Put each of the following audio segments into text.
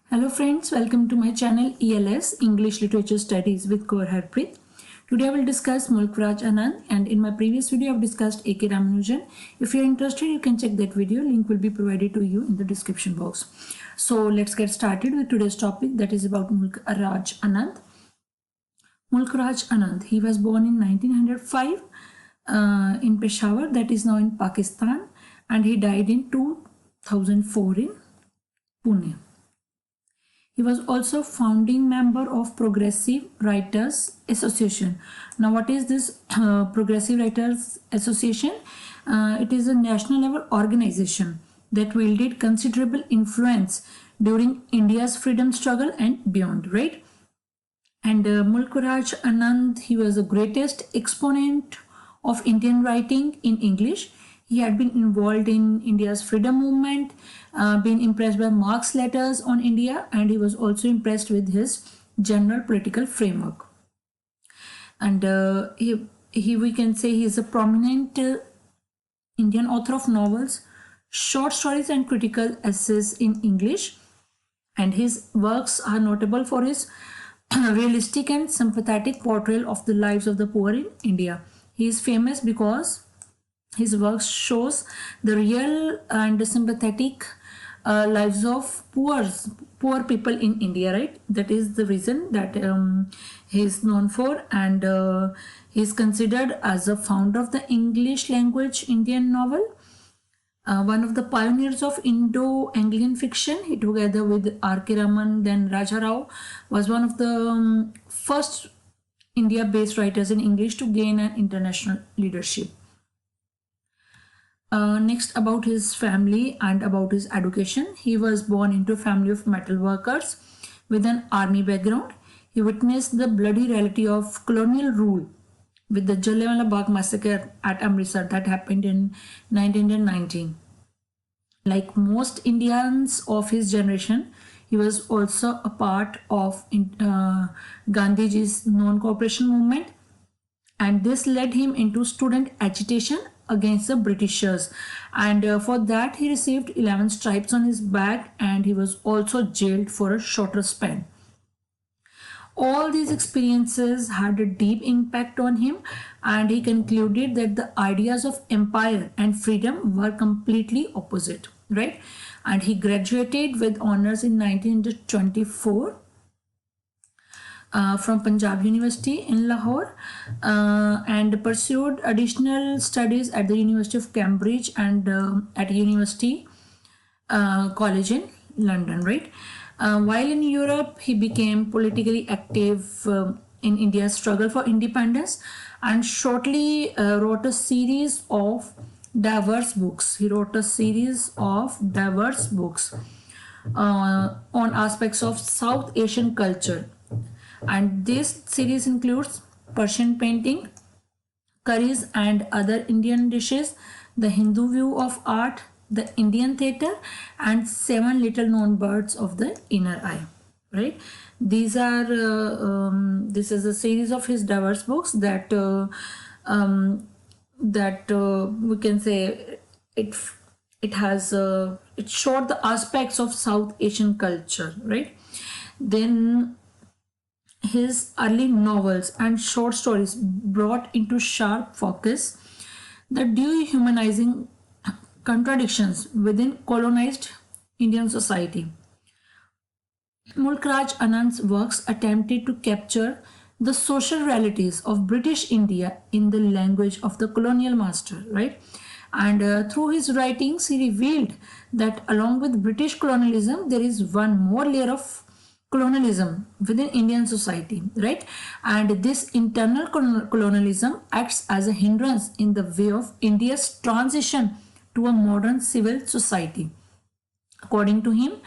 Hello friends, welcome to my channel ELS English Literature Studies with Kaur Harpreet. Today I will discuss Mulk Raj Anand, and in my previous video I have discussed A.K. Ramanujan. If you are interested, you can check that video. Link will be provided to you in the description box. So let's get started with today's topic, that is about Mulk Raj Anand. Mulk Raj Anand, he was born in 1905 in Peshawar, that is now in Pakistan, and he died in 2004 in Pune. He was also founding member of Progressive Writers Association. Now, what is this Progressive Writers Association? It is a national level organization that wielded considerable influence during India's freedom struggle and beyond, right? And Mulk Raj Anand, he was the greatest exponent of Indian writing in English. He had been involved in India's freedom movement, been impressed by Marx's letters on India, and he was also impressed with his general political framework. And we can say he is a prominent Indian author of novels, short stories, and critical essays in English. And his works are notable for his realistic and sympathetic portrayal of the lives of the poor in India. He is famous because his work shows the real and sympathetic lives of poor people in India, right? That is the reason that he is known for, and he is considered as a founder of the English language Indian novel. One of the pioneers of Indo-Anglian fiction. He, together with R.K. Raman, then Raja Rao, was one of the first India-based writers in English to gain an international leadership. Next, about his family and about his education. He was born into a family of metal workers with an army background. He witnessed the bloody reality of colonial rule with the Jallianwala Bagh massacre at Amritsar that happened in 1919. Like most Indians of his generation, he was also a part of Gandhiji's non-cooperation movement, and this led him into student agitation against the Britishers, and for that he received 11 stripes on his back, and he was also jailed for a shorter span. All these experiences had a deep impact on him, and he concluded that the ideas of empire and freedom were completely opposite, right? And he graduated with honors in 1924 from Punjab University in Lahore, and pursued additional studies at the University of Cambridge and at University College in London, right? While in Europe, he became politically active in India's struggle for independence, and shortly wrote a series of diverse books. He wrote a series of diverse books on aspects of South Asian culture. And this series includes Persian painting, curries and other Indian dishes, the Hindu view of art, the Indian theatre, and 7 little known birds of the inner eye, right? These are this is a series of his diverse books that we can say it has it showed the aspects of South Asian culture, right? Then his early novels and short stories brought into sharp focus the dehumanizing contradictions within colonized Indian society. Mulk Raj Anand's works attempted to capture the social realities of British India in the language of the colonial master, right? And through his writings, he revealed that along with British colonialism, there is one more layer of colonialism within Indian society, right? And this internal colonialism acts as a hindrance in the way of India's transition to a modern civil society. According to him,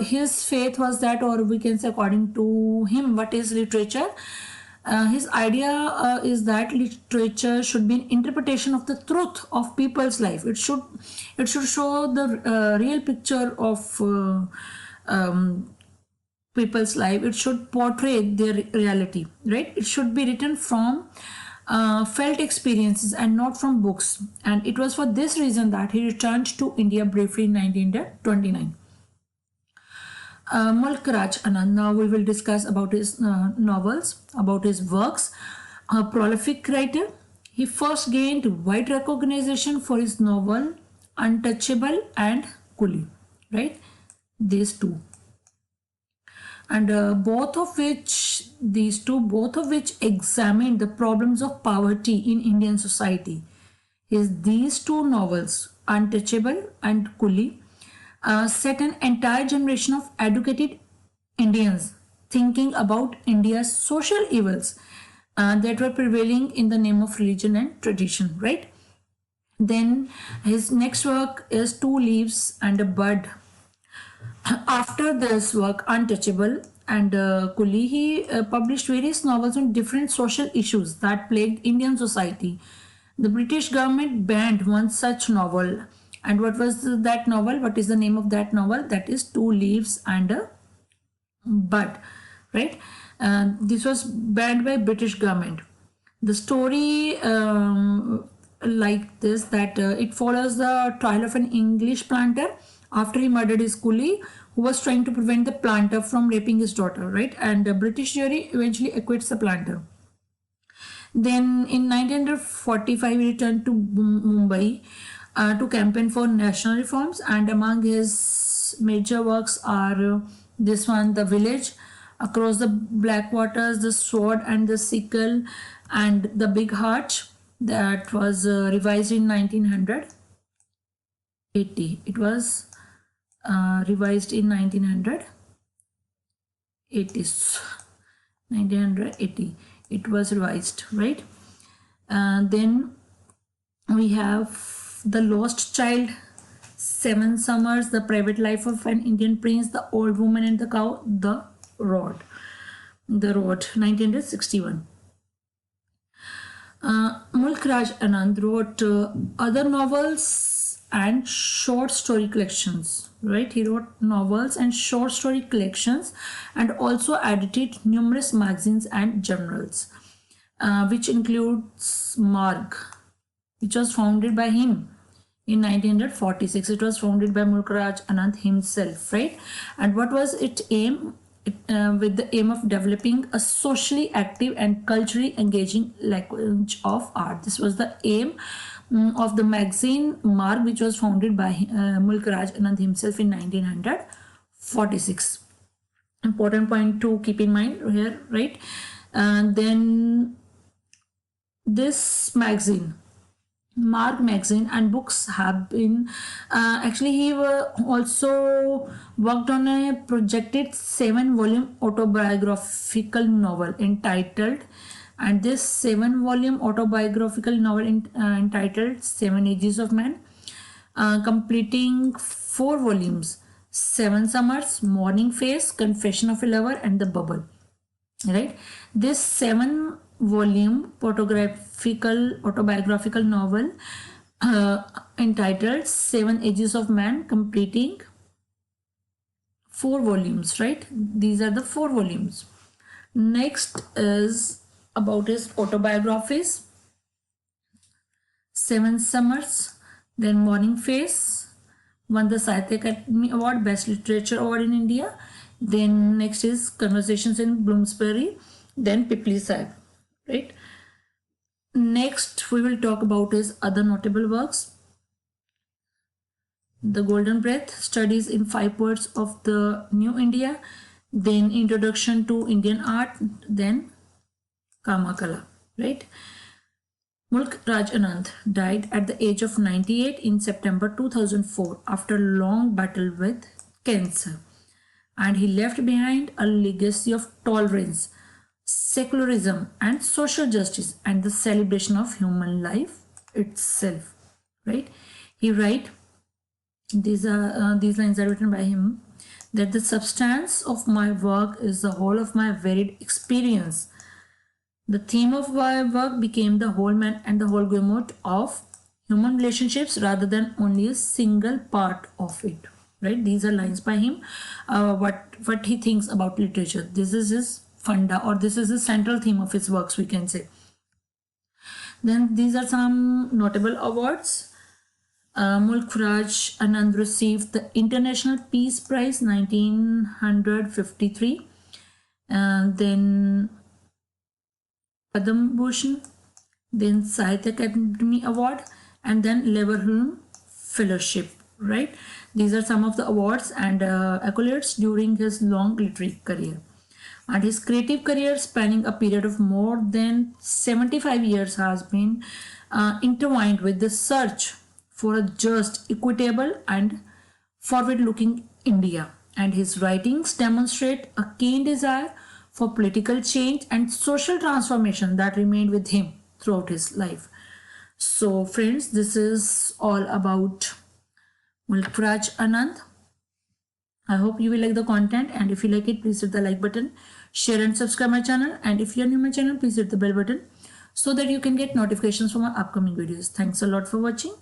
his faith was that, or we can say according to him, what is literature? His idea is that literature should be an interpretation of the truth of people's life. It should show the real picture of people's life. It should portray their reality, right? It should be written from felt experiences and not from books. And it was for this reason that he returned to India briefly in 1929. Mulk Raj Anand. Now we will discuss about his novels, about his works. A prolific writer, he first gained wide recognition for his novel Untouchable and Coolie, right? These two. And both of which examine the problems of poverty in Indian society. These two novels, Untouchable and Coolie, set an entire generation of educated Indians thinking about India's social evils that were prevailing in the name of religion and tradition, right? Then his next work is Two Leaves and a Bud. After this work, Untouchable and Coolie, he published various novels on different social issues that plagued Indian society. The British government banned one such novel. And what was that novel? What is the name of that novel? That is Two Leaves and a Bud, right? This was banned by British government. The story like this, that it follows the trial of an English planter after he murdered his coolie who was trying to prevent the planter from raping his daughter, right? And the British jury eventually acquits the planter. Then in 1945 he returned to Mumbai to campaign for national reforms, and among his major works are this one, The Village, Across the Black Waters, The Sword and the Sickle, and The Big Heart, that was revised in 1980. It was revised in 1980. It was revised, right? Then we have The Lost Child, Seven Summers, The Private Life of an Indian Prince, The Old Woman and the Cow, The Road, 1961. Mulk Raj Anand wrote other novels and short story collections, right? He wrote novels and short story collections and also edited numerous magazines and journals, which includes Marg, which was founded by him in 1946. It was founded by Mulk Raj Anand himself, right? And what was its aim? With the aim of developing a socially active and culturally engaging language of art. This was the aim of the magazine Marg, which was founded by Mulk Raj Anand himself in 1946. Important point to keep in mind here, right? And then this magazine, Marg magazine and books have been actually he also worked on a projected 7-volume autobiographical novel entitled, and this 7-volume autobiographical novel entitled 7 Ages of Man, completing 4 volumes: Seven Summers, Morning Face, Confession of a Lover and The Bubble, right? This 7-volume autobiographical novel entitled 7 Ages of Man, completing 4 volumes, right? These are the 4 volumes. Next is about his autobiographies: Seven Summers, then Morning Face, won the Sahitya Academy Award, Best Literature Award in India. Then next is Conversations in Bloomsbury, then Pipli Sahib, right? Next we will talk about his other notable works: The Golden Breath, Studies in 5 Poets of the New India, then Introduction to Indian Art, then Kamakala, right? Mulk Raj Anand died at the age of 98 in September 2004 after a long battle with cancer, and he left behind a legacy of tolerance, secularism and social justice and the celebration of human life itself, right? He writes, these lines are written by him, that the substance of my work is the whole of my varied experience. The theme of my work became the whole man and the whole gamut of human relationships rather than only a single part of it, right? These are lines by him, what he thinks about literature. This is his funda, or this is the central theme of his works, we can say. Then these are some notable awards. Mulk Raj Anand received the International Peace Prize 1953, and then Padma Bhushan, then Sahitya Academy Award, and then Leverhulme Fellowship, right? These are some of the awards and accolades during his long literary career. And his creative career, spanning a period of more than 75 years, has been intertwined with the search for a just, equitable, and forward-looking India. And his writings demonstrate a keen desire for political change and social transformation that remained with him throughout his life. So friends, this is all about Mulk Raj Anand. I hope you will like the content, and if you like it, please hit the like button, share and subscribe my channel, and if you are new to my channel, please hit the bell button so that you can get notifications from our upcoming videos. Thanks a lot for watching.